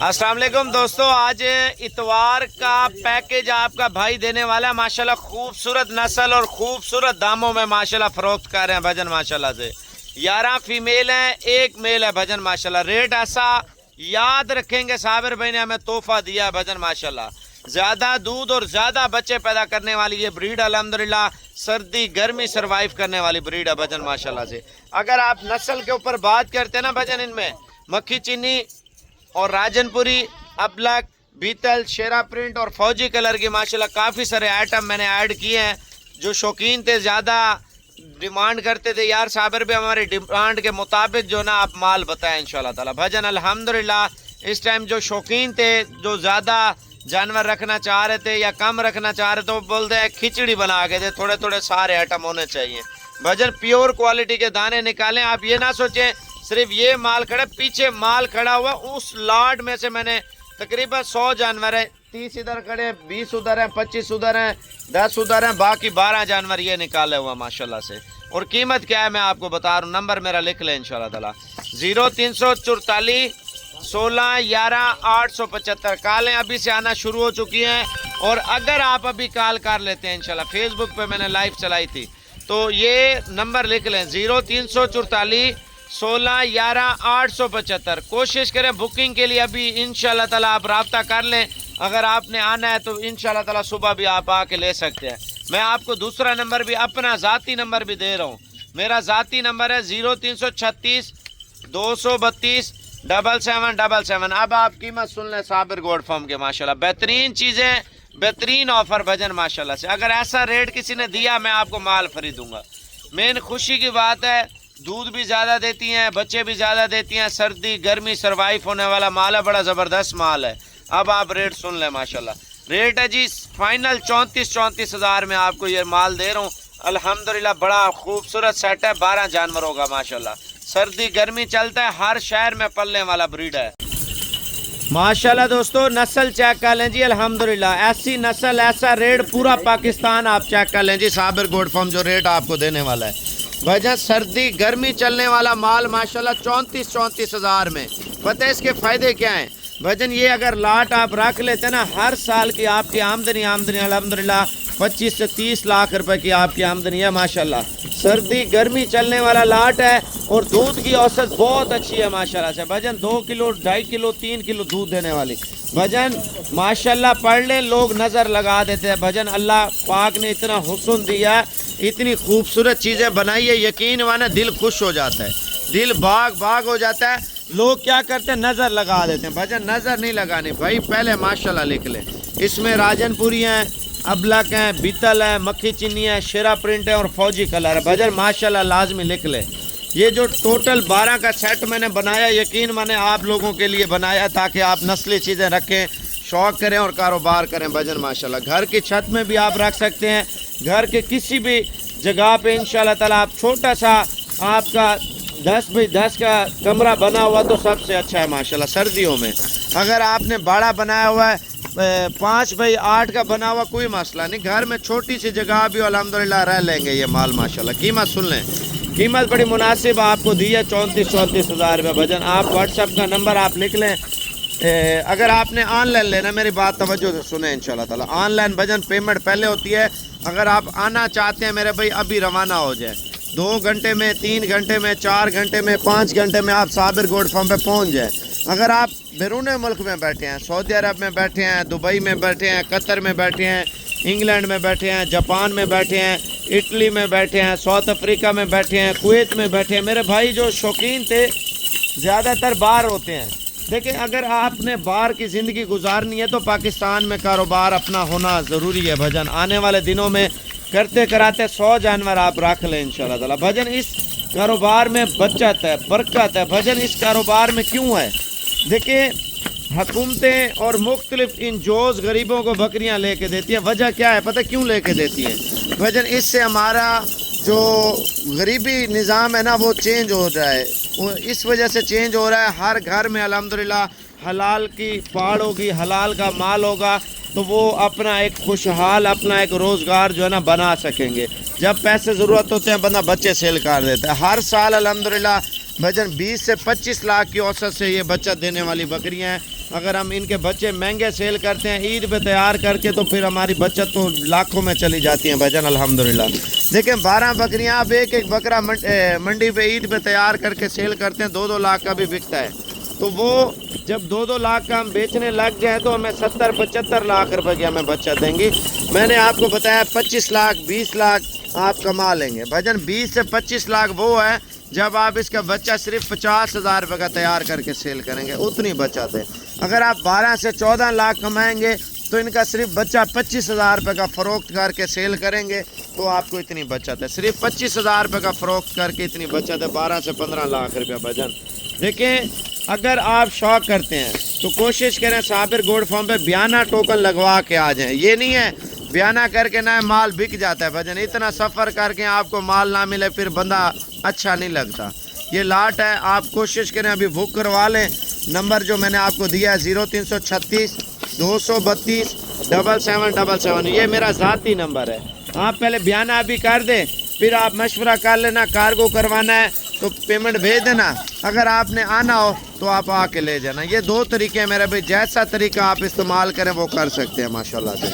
अस्सलाम वालेकुम दोस्तों, आज इतवार का पैकेज आपका भाई देने वाला है। माशाल्लाह खूबसूरत नस्ल और खूबसूरत दामों में माशाल्लाह फरोख्त कर रहे हैं भजन। माशाल्लाह से 11 फीमेल हैं, एक मेल है भजन। माशाल्लाह रेट ऐसा याद रखेंगे, साबिर भाई ने हमें तोहफा दिया है भजन। माशाल्लाह ज़्यादा दूध और ज़्यादा बच्चे पैदा करने वाली ये ब्रीड अल्हम्दुलिल्लाह सर्दी गर्मी सर्वाइव करने वाली ब्रीड है भजन। माशाल्लाह से अगर आप नस्ल के ऊपर बात करते हैं ना भजन, इनमें मक्खी चीनी और राजनपुरी, अबलक, बीतल, शेरा प्रिंट और फौजी कलर की माशाल्लाह काफ़ी सारे आइटम मैंने ऐड किए हैं। जो शौकीन थे, ज़्यादा डिमांड करते थे, यार साबिर भी हमारे डिमांड के मुताबिक जो ना आप माल बताएं इंशाल्लाह ताला भजन। अल्हम्दुलिल्लाह इस टाइम जो शौकीन थे, जो ज़्यादा जानवर रखना चाह रहे थे या कम रखना चाह रहे थे, वो बोलते हैं खिचड़ी बना के दे, थोड़े थोड़े सारे आइटम होने चाहिए भजन। प्योर क्वालिटी के दाने निकालें। आप ये ना सोचें सिर्फ ये माल खड़ा, पीछे माल खड़ा हुआ उस लाड में से मैंने तकरीबन 100 जानवर है, 30 इधर खड़े, 20 उधर हैं, 25 उधर हैं, 10 उधर हैं, बाकी 12 जानवर ये निकाले हुआ माशाल्लाह से। और कीमत क्या है मैं आपको बता रहा हूँ, नंबर मेरा लिख लें इंशाल्लाह ताला 0344 16 11 875। कॉलें अभी से आना शुरू हो चुकी हैं और अगर आप अभी कॉल कर लेते हैं इंशाल्लाह, फेसबुक पे मैंने लाइव चलाई थी, तो ये नंबर लिख लें 0344 16 11 875। कोशिश करें बुकिंग के लिए अभी इंशाल्लाह ताला आप रब्ता कर लें। अगर आपने आना है तो इंशाल्लाह ताला सुबह भी आप आके ले सकते हैं। मैं आपको दूसरा नंबर भी, अपना ज़ाती नंबर भी दे रहा हूँ। मेरा ज़ाती नंबर है 0336 232 7777। अब आप कीमत सुन लें साबिर गोल्ड फार्म के। माशाल्लाह बेहतरीन चीज़ें, बेहतरीन ऑफर भजन माशाल्लाह से। अगर ऐसा रेट किसी ने दिया मैं आपको माल फ्री दूंगा। मेन खुशी की बात है, दूध भी ज़्यादा देती हैं, बच्चे भी ज़्यादा देती हैं, सर्दी गर्मी सर्वाइव होने वाला माल है, बड़ा ज़बरदस्त माल है। अब आप रेट सुन लें माशाल्लाह। रेट है जी फाइनल 34 हज़ार में आपको ये माल दे रहा हूँ। अल्हम्दुलिल्लाह बड़ा खूबसूरत सेट है, 12 जानवर होगा माशाल्लाह। सर्दी गर्मी चलता है, हर शहर में पलने वाला ब्रीड है माशाल्लाह। दोस्तों नस्ल चेक कर लें जी, अल्हम्दुलिल्लाह ऐसी नस्ल ऐसा रेट पूरा पाकिस्तान आप चेक कर लें जी। साबिर गोल्ड फार्म जो रेट आपको देने वाला है वजह सर्दी गर्मी चलने वाला माल माशाल्लाह 34 हज़ार में। पता है इसके फ़ायदे क्या हैं वजन? ये अगर लाट आप रख लेते हैं ना, हर साल की आपकी आमदनी अल्हम्दुलिल्लाह 25 से 30 लाख रुपए की आपकी आमदनी है माशाल्लाह। सर्दी गर्मी चलने वाला लाट है और दूध की औसत बहुत अच्छी है माशाल्लाह से भजन। 2 किलो 2.5 किलो 3 किलो दूध देने वाली भजन माशाल्लाह। पढ़ ले लोग नज़र लगा देते हैं भजन। अल्लाह पाक ने इतना हुस्न दिया, इतनी खूबसूरत चीज़ें बनाई है, यकीन माना दिल खुश हो जाता है, दिल बाग हो जाता है। लोग क्या करते हैं, नज़र लगा देते हैं भजन। नज़र नहीं लगानी भाई, पहले माशाल्लाह लिख लें। इसमें राजनपुरी हैं, अबलक हैं, बीतल है, मक्खी चीनी है, शेरा प्रिंट है और फौजी कलर है भजन। माशाल्लाह लाजमी लिख लें। ये जो टोटल 12 का सेट मैंने बनाया, यकीन माने आप लोगों के लिए बनाया ताकि आप नस्ली चीज़ें रखें, शौक़ करें और कारोबार करें भजन माशाल्लाह। घर की छत में भी आप रख सकते हैं, घर के किसी भी जगह पे इंशाल्लाह ताला आप छोटा सा आपका 10 बाई 10 का कमरा बना हुआ तो सबसे अच्छा है माशाल्लाह। सर्दियों में अगर आपने बड़ा बनाया हुआ है 5 बाई 8 का बना हुआ, कोई मसला नहीं, घर में छोटी सी जगह भी अल्हम्दुलिल्लाह रह लेंगे ये माल माशाल्लाह। कीमत सुन लें, कीमत बड़ी मुनासिब आपको दी है 34 हज़ार रुपये भजन। आप व्हाट्सएप का नंबर आप लिख लें। अगर आपने ऑनलाइन लेना, मेरी बात तवज्जो से सुने इंशाल्लाह ताला, ऑनलाइन भजन पेमेंट पहले होती है। अगर आप आना चाहते हैं मेरे भाई, अभी रवाना हो जाए, 2 घंटे में, 3 घंटे में, 4 घंटे में, 5 घंटे में आप साबिर गोल्ड फार्म पे पहुंच जाए। अगर आप बैरून मुल्क में बैठे हैं, सऊदी अरब में बैठे हैं, दुबई में बैठे हैं, कतर में बैठे हैं, इंग्लैंड में बैठे हैं, जापान में बैठे हैं, इटली में बैठे हैं, साउथ अफ्रीका में बैठे हैं, कुवैत में बैठे हैं, मेरे भाई जो शौकीन थे ज़्यादातर बाहर होते हैं। देखिए अगर आपने बाहर की ज़िंदगी गुजारनी है तो पाकिस्तान में कारोबार अपना होना ज़रूरी है भजन। आने वाले दिनों में करते कराते 100 जानवर आप रख लें इंशाल्लाह ताला भजन। इस कारोबार में बचत है, बरकत है भजन। इस कारोबार में क्यों है, देखिए हुकूमतें और मुख्तलिफ इंजोज़ गरीबों को बकरियां लेके देती हैं। वजह क्या है पता क्यों लेके देती हैं भजन? इससे हमारा जो गरीबी निज़ाम है ना वो चेंज हो रहा है, वो इस वजह से चेंज हो रहा है। हर घर में अल्हम्दुलिल्लाह हलाल की पाड़ होगी, हलाल का माल होगा, तो वो अपना एक खुशहाल अपना एक रोज़गार जो है ना बना सकेंगे। जब पैसे ज़रूरत होते हैं बंदा बच्चे सेल कर देता है। हर साल अल्हम्दुलिल्लाह भजन 20 से 25 लाख की औसत से ये बच्चा देने वाली बकरियां हैं। अगर हम इनके बच्चे महंगे सेल करते हैं ईद पे तैयार करके तो फिर हमारी बचत तो लाखों में चली जाती हैं भजन अल्हम्दुलिल्लाह। देखिए 12 बकरियां आप एक एक बकरा मंडी पे ईद पे तैयार करके सेल करते हैं 2-2 लाख का भी बिकता है। तो वो जब 2-2 लाख का हम बेचने लग जाए तो हमें 70-75 लाख रुपए की हमें बचत देंगी। मैंने आपको बताया 25 लाख 20 लाख आप कमा लेंगे भजन। 20 से 25 लाख वो है जब आप इसका बच्चा सिर्फ 50,000 रुपये का तैयार करके सेल करेंगे, उतनी बचत है। अगर आप 12 से 14 लाख कमाएंगे तो इनका सिर्फ बच्चा 25,000 रुपये का फ़रोख्त करके सेल करेंगे तो आपको इतनी बचत है। सिर्फ 25,000 रुपये का फ़रोख्त करके इतनी बचत है, 12 से 15 लाख रुपया भजन। देखें अगर आप शौक करते हैं तो कोशिश करें साबिर गोड फार्म पे बयाना टोकन लगवा के आ जाएं। ये नहीं है बयाना करके ना माल बिक जाता है भजन, इतना सफ़र करके आपको माल ना मिले फिर बंदा अच्छा नहीं लगता। ये लाट है, आप कोशिश करें अभी बुक करवा लें। नंबर जो मैंने आपको दिया है 0336 232 7777, ये मेरा ज़ाती नंबर है। आप पहले बयाना अभी कर दें, फिर आप मशवरा कर लेना, कार्गो करवाना है तो पेमेंट भेज देना। अगर आपने आना हो तो आप आके ले जाना। ये 2 तरीके हैं मेरे भाई, जैसा तरीका आप इस्तेमाल करें वो कर सकते हैं माशाल्लाह से।